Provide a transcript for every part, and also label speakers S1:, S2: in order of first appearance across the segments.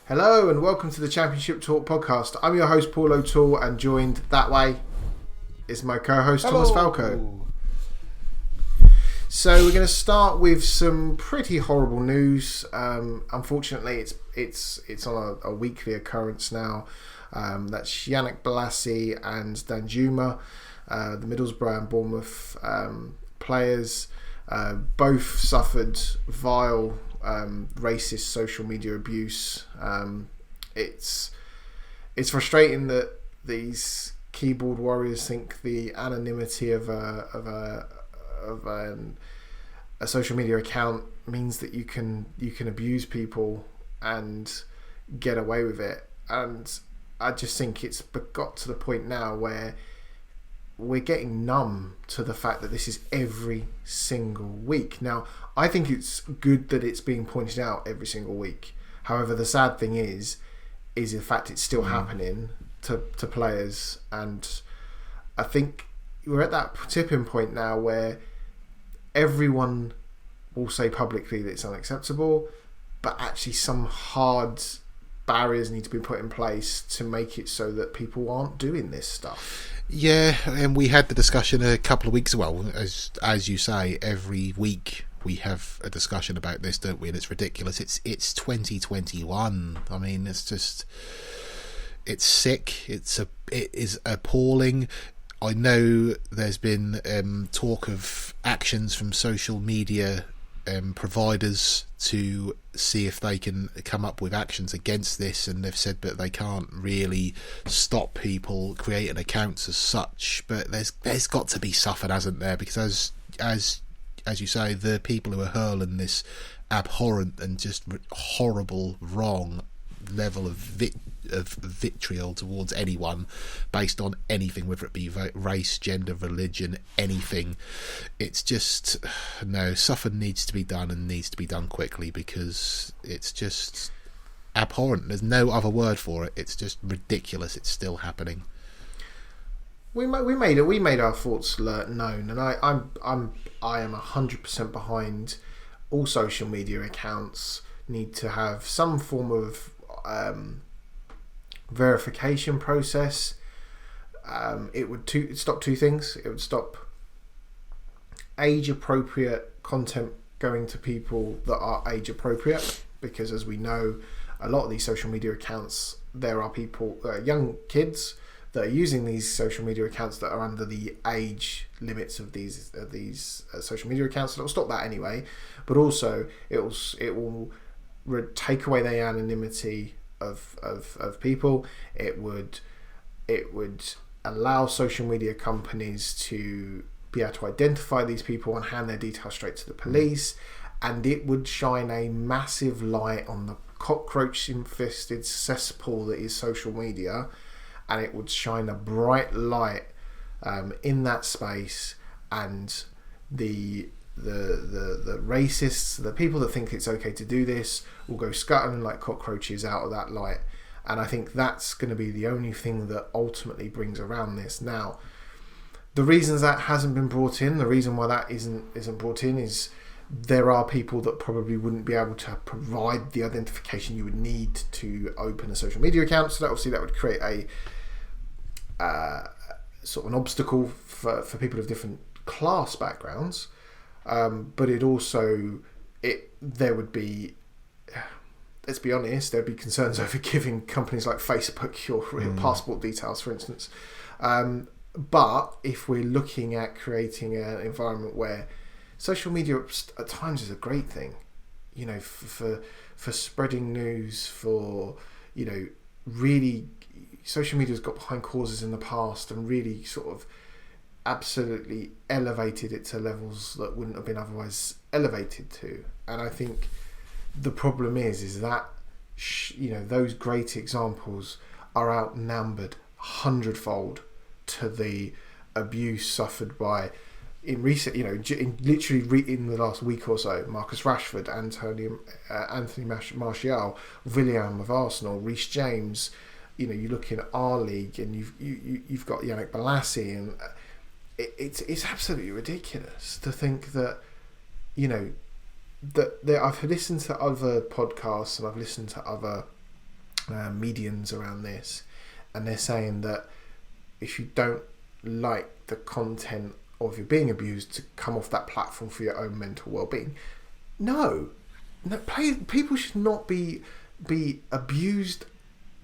S1: Hello and welcome to the Championship Talk podcast. I'm your host Paul O'Toole and joined that way is my co-host Thomas Falco. So we're going to start with some pretty horrible news. Unfortunately, it's on a weekly occurrence now. That's Yannick Bolasie and Danjuma, the Middlesbrough and Bournemouth players, both suffered vile racist social media abuse. It's frustrating that these keyboard warriors think the anonymity of a social media account means that you can abuse people and get away with it. And I just think it's got to the point now where we're getting numb to the fact that this is every single week. Now, I think it's good that it's being pointed out every single week. However, the sad thing is in fact it's still happening to players, and I think we're at that tipping point now where everyone will say publicly that it's unacceptable, but actually some hard barriers need to be put in place to make it so that people aren't doing this stuff.
S2: Yeah, and we had the discussion a couple of weeks ago. As you say, every week we have a discussion about this, don't we? And it's ridiculous. It's 2021. I mean, it's sick. It is appalling. I know there's been talk of actions from social media providers to see if they can come up with actions against this, and they've said that they can't really stop people creating accounts as such, but there's got to be something, hasn't there? Because as you say, the people who are hurling this abhorrent and just horrible wrong level of vitriol towards anyone based on anything, whether it be race, gender, religion, anything, it's just something needs to be done, and needs to be done quickly, because it's just abhorrent. There's no other word for it. It's just ridiculous. It's still happening.
S1: We made our thoughts known, and I am 100% behind all social media accounts need to have some form of verification process. It would stop two things. It would stop age appropriate content going to people that are age appropriate, because as we know, a lot of these social media accounts, there are people, young kids, that are using these social media accounts that are under the age limits of these social media accounts. So it'll stop that anyway, but also it will take away the anonymity of people. It would allow social media companies to be able to identify these people and hand their details straight to the police, and it would shine a massive light on the cockroach infested cesspool that is social media, and it would shine a bright light in that space, and the racists, the people that think it's okay to do this, will go scuttling like cockroaches out of that light. And I think that's going to be the only thing that ultimately brings around this. Now, the reasons that hasn't been brought in, the reason why that isn't brought in, is there are people that probably wouldn't be able to provide the identification you would need to open a social media account. So that would create a sort of an obstacle for people of different class backgrounds. But there would be, let's be honest, there'd be concerns over giving companies like Facebook your real passport details, for instance. But if we're looking at creating an environment where social media at times is a great thing, for spreading news, for, really, social media's got behind causes in the past and really sort of absolutely elevated it to levels that wouldn't have been otherwise elevated to. And I think the problem is that those great examples are outnumbered 100-fold to the abuse suffered by, in recent, in the last week or so, Marcus Rashford, Anthony Martial, Willian of Arsenal, Reece James. You look in our league and you've got Yannick Bolasie, and it's absolutely ridiculous to think that I've listened to other podcasts and I've listened to other medians around this, and they're saying that if you don't like the content or if you're being abused, to come off that platform for your own mental well-being. No, people should not be abused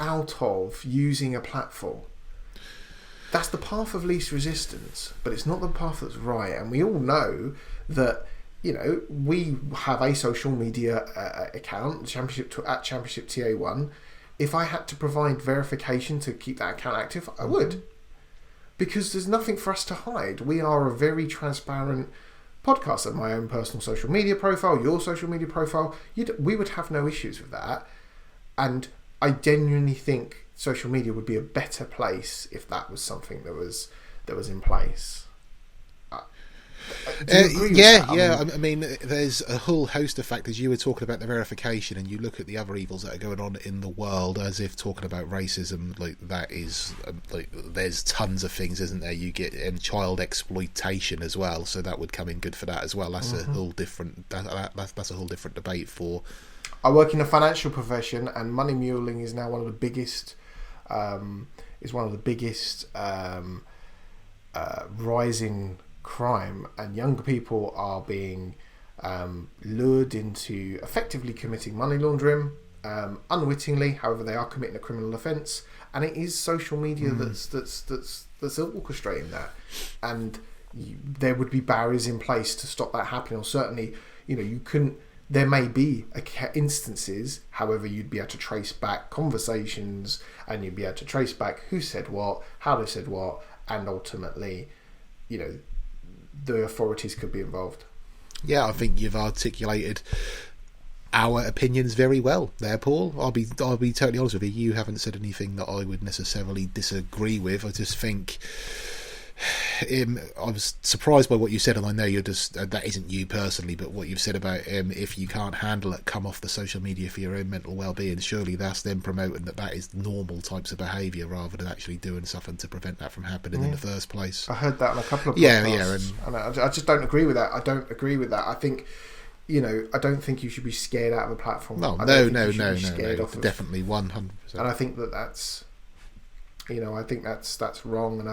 S1: out of using a platform. That's the path of least resistance, but it's not the path that's right. And we all know that, you know, we have a social media account, Championship TA1. If I had to provide verification to keep that account active, I would. Because there's nothing for us to hide. We are a very transparent podcast. At my own personal social media profile, your social media profile, we would have no issues with that. And I genuinely think social media would be a better place if that was something that was in place.
S2: I mean, there's a whole host of factors. You were talking about the verification, and you look at the other evils that are going on in the world, as if talking about racism, like that is like there's tons of things, isn't there? You get child exploitation as well, so that would come in good for that as well. That's a whole different that's a whole different debate for.
S1: I work in a financial profession, and money muling is now one of the biggest. Rising crime, and younger people are being lured into effectively committing money laundering unwittingly. However, they are committing a criminal offence, and it is social media that's orchestrating that. And there would be barriers in place to stop that happening. Or certainly, you know, you couldn't. There may be instances, however, you'd be able to trace back conversations, and you'd be able to trace back who said what, how they said what, and ultimately, you know, the authorities could be involved.
S2: Yeah, I think you've articulated our opinions very well there, Paul. I'll be totally honest with you. You haven't said anything that I would necessarily disagree with. I just think I was surprised by what you said, and I know you're just that isn't you personally, but what you've said about if you can't handle it, come off the social media for your own mental well-being. Surely that's them promoting that is normal types of behaviour rather than actually doing something to prevent that from happening in the first place.
S1: I heard that on a couple of podcasts. And I just don't agree with that. I think, you know, I don't think you should be scared out of a platform.
S2: No, definitely 100%.
S1: And I think that's, you know, I think that's wrong, and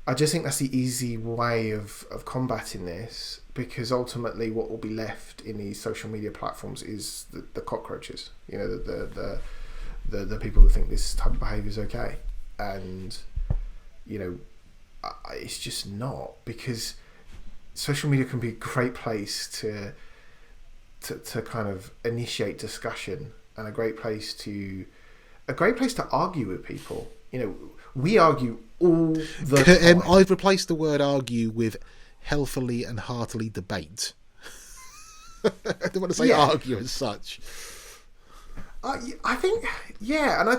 S1: I just think that's the easy way of combating this, because ultimately what will be left in these social media platforms is the cockroaches. You know, the people that think this type of behaviour is okay, and you know, it's just not, because social media can be a great place to kind of initiate discussion, and a great place to argue with people. You know, we argue all the time.
S2: I've replaced the word argue with healthily and heartily debate. I don't want to say argue as such.
S1: I think, yeah, and I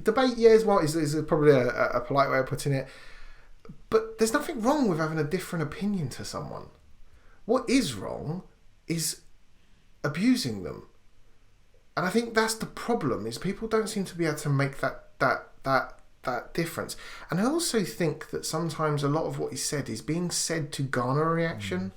S1: debate, is probably a polite way of putting it. But there's nothing wrong with having a different opinion to someone. What is wrong is abusing them. And I think that's the problem, is people don't seem to be able to make that difference. And I also think that sometimes a lot of what is said is being said to garner a reaction.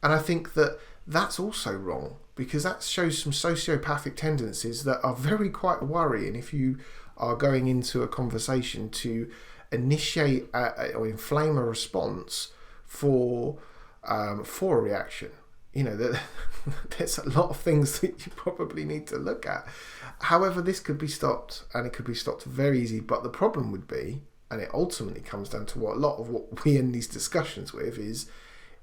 S1: And I think that that's also wrong, because that shows some sociopathic tendencies that are very quite worrying if you are going into a conversation to initiate or inflame a response for a reaction. You know, there's a lot of things that you probably need to look at. However, this could be stopped, and it could be stopped very easy. But the problem would be, and it ultimately comes down to what a lot of what we end these discussions with, is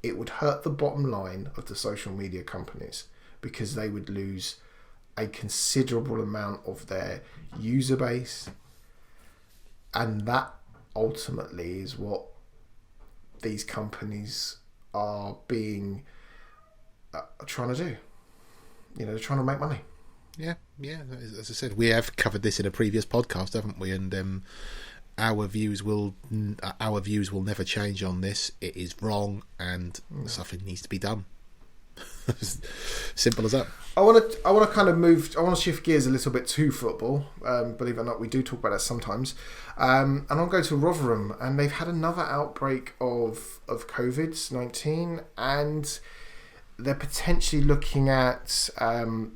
S1: it would hurt the bottom line of the social media companies, because they would lose a considerable amount of their user base, and that ultimately is what these companies are trying to do. You know, they're trying to make money.
S2: Yeah. As I said, we have covered this in a previous podcast, haven't we? And our views will never change on this. It is wrong, and something needs to be done. Simple as that.
S1: I want to kind of move. I want to shift gears a little bit to football. Believe it or not, we do talk about that sometimes. And I'll go to Rotherham, and they've had another outbreak of COVID-19, and they're potentially looking at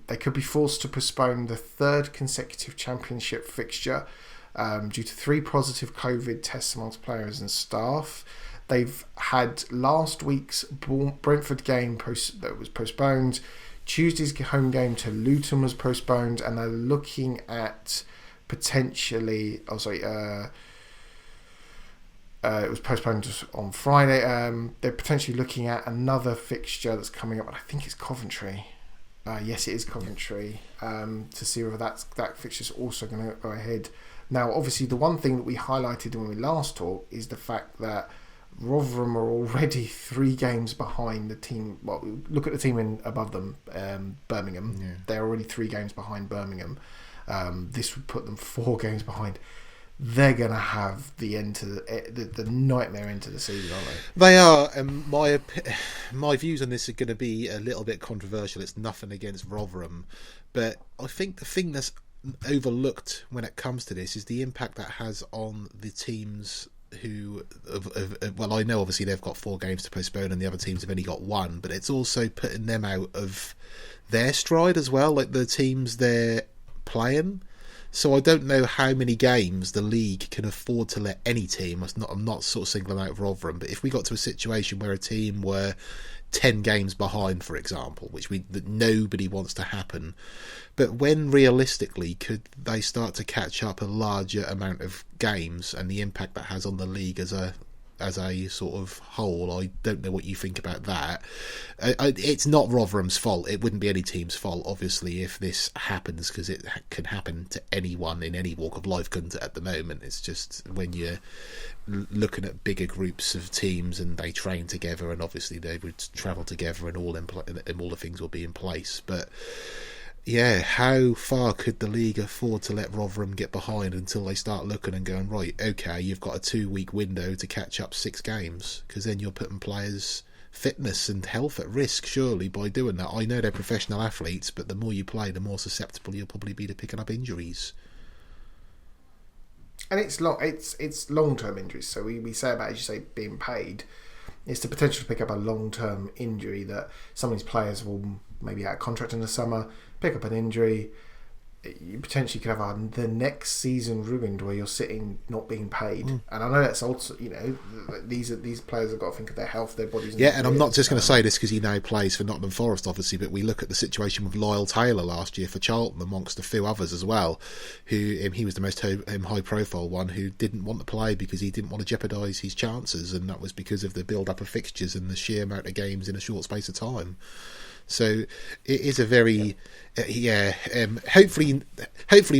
S1: they could be forced to postpone the third consecutive championship fixture due to 3 positive COVID tests amongst players and staff. They've had last week's Brentford game that was postponed. Tuesday's home game to Luton was postponed, and they're looking at potentially. It was postponed on Friday. They're potentially looking at another fixture that's coming up, and I think it's Coventry. Yes, it is Coventry. To see whether that fixture's also going to go ahead. Now, obviously, the one thing that we highlighted when we last talked is the fact that Rotherham are already 3 games behind the team. Well, look at the team above them, Birmingham. Yeah. They're already 3 games behind Birmingham. This would put them 4 games behind. They're going to have the end to the nightmare end to the season, aren't they?
S2: They are. My views on this are going to be a little bit controversial. It's nothing against Rotherham, but I think the thing that's overlooked when it comes to this is the impact that has on the teams who well, I know obviously they've got 4 games to postpone and the other teams have only got 1, but it's also putting them out of their stride as well, like the teams they're playing. So I don't know how many games the league can afford to let any team. I'm not sort of singling out Rotherham, but if we got to a situation where a team were 10 games behind, for example, that nobody wants to happen, but when realistically could they start to catch up a larger amount of games, and the impact that has on the league as a sort of whole? I don't know what you think about that. It's not Rotherham's fault. It wouldn't be any team's fault, obviously, if this happens, because it can happen to anyone in any walk of life, couldn't it, at the moment? It's just when you're looking at bigger groups of teams and they train together, and obviously they would travel together and all the things will be in place. But yeah, how far could the league afford to let Rotherham get behind until they start looking and going, right, okay, you've got a 2-week window to catch up 6 games, because then you're putting players' fitness and health at risk, surely, by doing that. I know they're professional athletes, but the more you play, the more susceptible you'll probably be to picking up injuries.
S1: And it's long-term injuries, so we say about, as you say, being paid. It's the potential to pick up a long-term injury that some of these players will maybe out of contract in the summer, pick up an injury. You potentially could have the next season ruined where you're sitting not being paid. And I know that's also, these players have got to think of their health, their bodies.
S2: And I'm not just going to say this because he now plays for Nottingham Forest, obviously, but we look at the situation with Lyle Taylor last year for Charlton, amongst a few others as well, who he was the most high-profile one who didn't want to play because he didn't want to jeopardise his chances, and that was because of the build-up of fixtures and the sheer amount of games in a short space of time. So it is a very, hopefully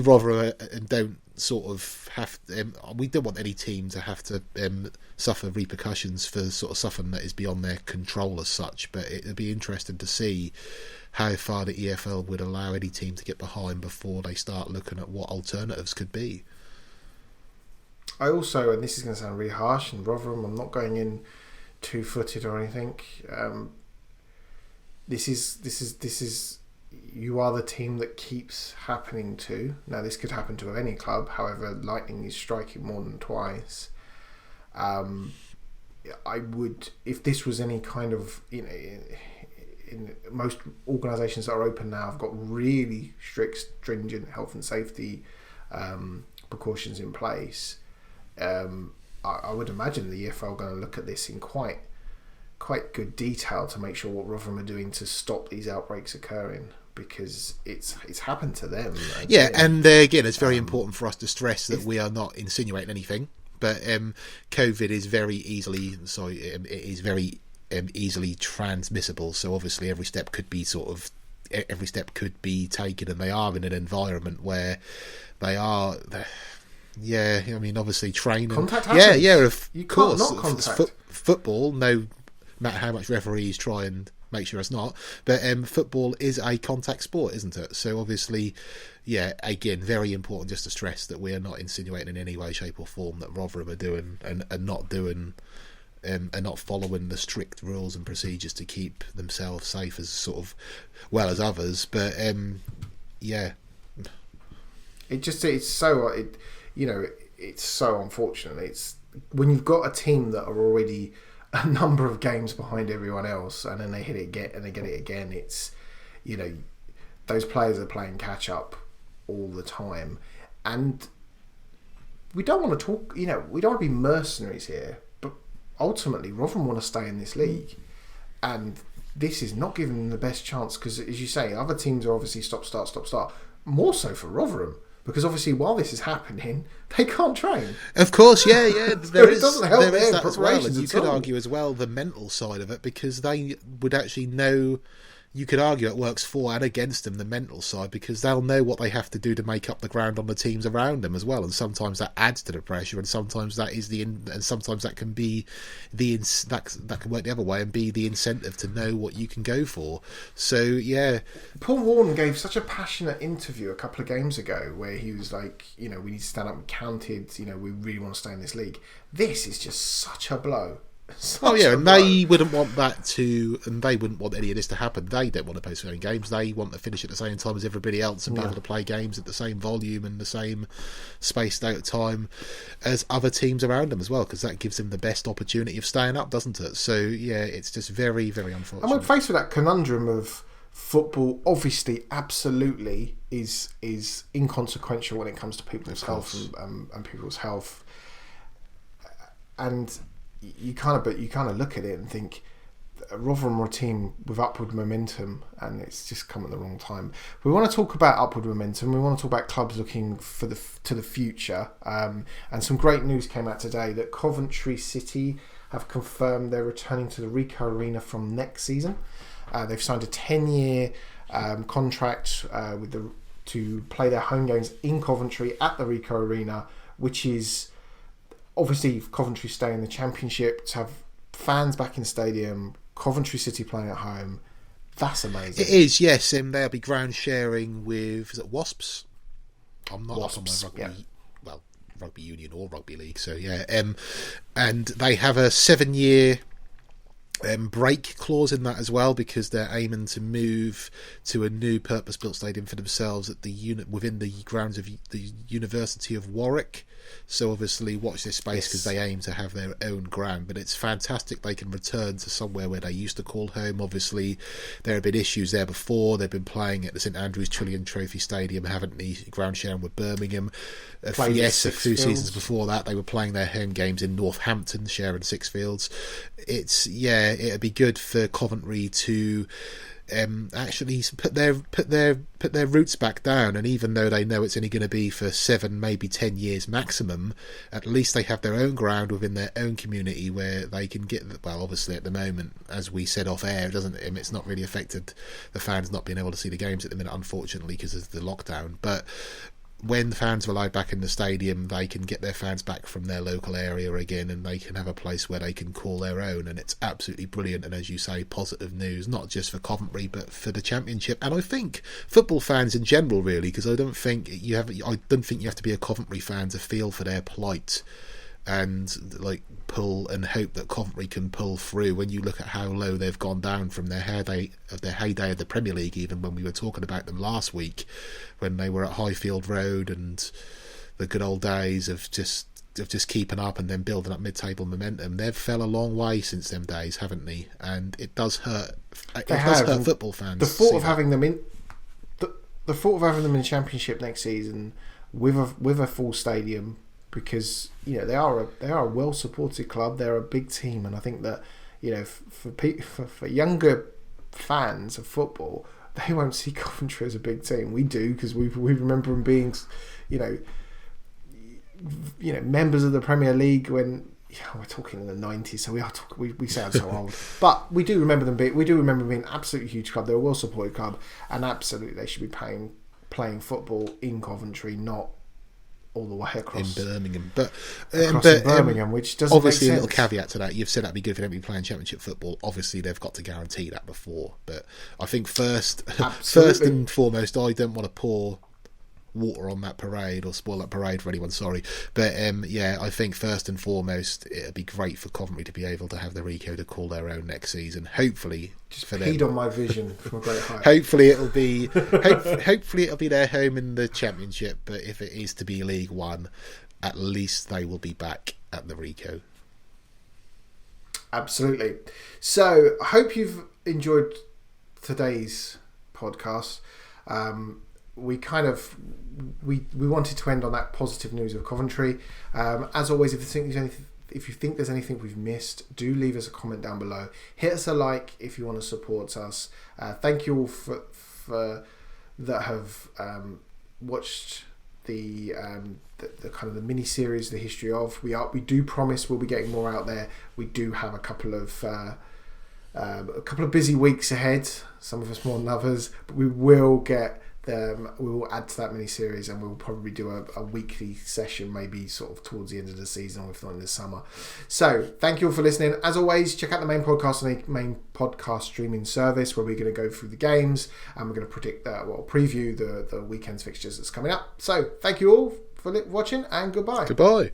S2: Rotherham don't sort of have. We don't want any team to have to suffer repercussions for sort of something that is beyond their control as such. But it'd be interesting to see how far the EFL would allow any team to get behind before they start looking at what alternatives could be.
S1: I also, and this is going to sound really harsh, and Rotherham, I'm not going in 2-footed or anything. This is you are the team that keeps happening to. Now, this could happen to any club. However, lightning is striking more than twice. I would, if this was any kind of, in most organisations that are open now, have got really strict, stringent health and safety precautions in place. I would imagine the EFL are going to look at this in quite good detail to make sure what Rotherham are doing to stop these outbreaks occurring, because it's happened to them.
S2: And again, it's very important for us to stress that we are not insinuating anything, but COVID is very easily easily transmissible. So obviously every step could be taken, and they are in an environment where they are. Yeah, I mean, obviously training.
S1: Contact happens.
S2: Of
S1: you
S2: course.
S1: Can't not contact.
S2: Football, no matter how much referees try and make sure it's not, but football is a contact sport, isn't it? So obviously, again, very important just to stress that we are not insinuating in any way, shape or form that Rotherham are doing and not doing and not following the strict rules and procedures to keep themselves safe as sort of well as others. But it's so unfortunate. It's when you've got a team that are already
S1: a number of games behind everyone else, and then they hit it again and they get it again. It's, those players are playing catch up all the time, and we don't want to talk. We don't want to be mercenaries here, but ultimately, Rotherham want to stay in this league, and this is not giving them the best chance because, as you say, other teams are obviously stop, start. More so for Rotherham. Because obviously, while this is happening, they can't train.
S2: Of course, yeah.
S1: It doesn't help their
S2: that as well. And
S1: preparations
S2: you
S1: at
S2: could
S1: all.
S2: argue as well the mental side of it, because they would actually know. You could argue it works for and against them, the mental side, because they'll know what they have to do to make up the ground on the teams around them as well. And sometimes that adds to the pressure, and sometimes that is and sometimes that can be that can work the other way and be the incentive to know what you can go for. So yeah,
S1: Paul Warren gave such a passionate interview a couple of games ago where he was like, we need to stand up and counted. We really want to stay in this league. This is just such a blow.
S2: Oh yeah, and they wouldn't want that to, and they wouldn't want any of this to happen. They don't want to postpone games. They want to finish at the same time as everybody else and be able to play games at the same volume and the same spaced out time as other teams around them as well, because that gives them the best opportunity of staying up, doesn't it? So yeah, it's just very, very unfortunate.
S1: And we're faced with that conundrum of football. Obviously, absolutely is inconsequential when it comes to people's health and people's health, and you kind of look at it and think Rotherham are a team with upward momentum, and it's just come at the wrong time. We want to talk about upward momentum. We want to talk about clubs looking to the future, and some great news came out today that Coventry City have confirmed they're returning to the Ricoh Arena from next season. They've signed a 10-year contract to play their home games in Coventry at the Ricoh Arena, which is obviously, if Coventry stay in the Championship, to have fans back in stadium, Coventry City playing at home, that's amazing.
S2: It is, yes, and they'll be ground sharing with, is it Wasps? I'm not up on my rugby, rugby union or rugby league, so yeah. And they have a 7-year break clause in that as well, because they're aiming to move to a new purpose-built stadium for themselves at within the grounds of the University of Warwick. So obviously watch this space, because they aim to have their own ground. But it's fantastic they can return to somewhere where they used to call home. Obviously there have been issues there before. They've been playing at the St Andrews Trillion Trophy Stadium, haven't they? Ground sharing with Birmingham. A few seasons before that they were playing their home games in Northampton, sharing 6 fields. It'd be good for Coventry to actually put their roots back down, and even though they know it's only going to be for 7, maybe 10 years maximum, at least they have their own ground within their own community where they can get. Well, obviously at the moment, as we said off air, it's not really affected the fans not being able to see the games at the minute, unfortunately, because of the lockdown. But when the fans are allowed back in the stadium, they can get their fans back from their local area again, and they can have a place where they can call their own, and it's absolutely brilliant. And as you say, positive news, not just for Coventry but for the Championship, and I think football fans in general, really, because I don't think you have to be a Coventry fan to feel for their plight and pull and hope that Coventry can pull through. When you look at how low they've gone down from their heyday of the Premier League, even when we were talking about them last week, when they were at Highfield Road, and the good old days of just keeping up and then building up mid-table momentum, they've fell a long way since them days, haven't they? And it does hurt. It does hurt football fans.
S1: The thought of having them in the Championship next season with a full stadium, because they are a well supported club, they're a big team, and I think that for younger fans of football, they won't see Coventry as a big team. We do, because we remember them being members of the Premier League when we're talking in the 90s, so we sound so old, but we do remember them being an absolutely huge club. They're a well supported club, and absolutely they should be playing football in Coventry, not all the way across
S2: in Birmingham.
S1: Birmingham, which doesn't
S2: obviously
S1: make sense.
S2: A little caveat to that. You've said that'd be good for them to be playing Championship football. Obviously, they've got to guarantee that before. But I think first and foremost, I don't want to pour water on that parade or spoil that parade for anyone, sorry, but I think first and foremost it'd be great for Coventry to be able to have the Ricoh to call their own next season, hopefully.
S1: Just peed on my vision from a great height.
S2: Hopefully it'll be their home in the Championship, but if it is to be League One, at least they will be back at the Ricoh.
S1: Absolutely. So I hope you've enjoyed today's podcast. We wanted to end on that positive news of Coventry. As always, if you think there's anything we've missed, do leave us a comment down below. Hit us a like if you want to support us. Thank you all for that have watched the kind of the mini series, the history of. We do promise we'll be getting more out there. We do have a couple of busy weeks ahead. Some of us more than others, but we will get them. We will add to that mini series, and we'll probably do a weekly session, maybe sort of towards the end of the season, or if not in the summer. So thank you all for listening. As always, check out the main podcast on the main podcast streaming service, where we're going to go through the games and we're going to preview the weekend's fixtures that's coming up. So thank you all for watching, and goodbye.
S2: Goodbye.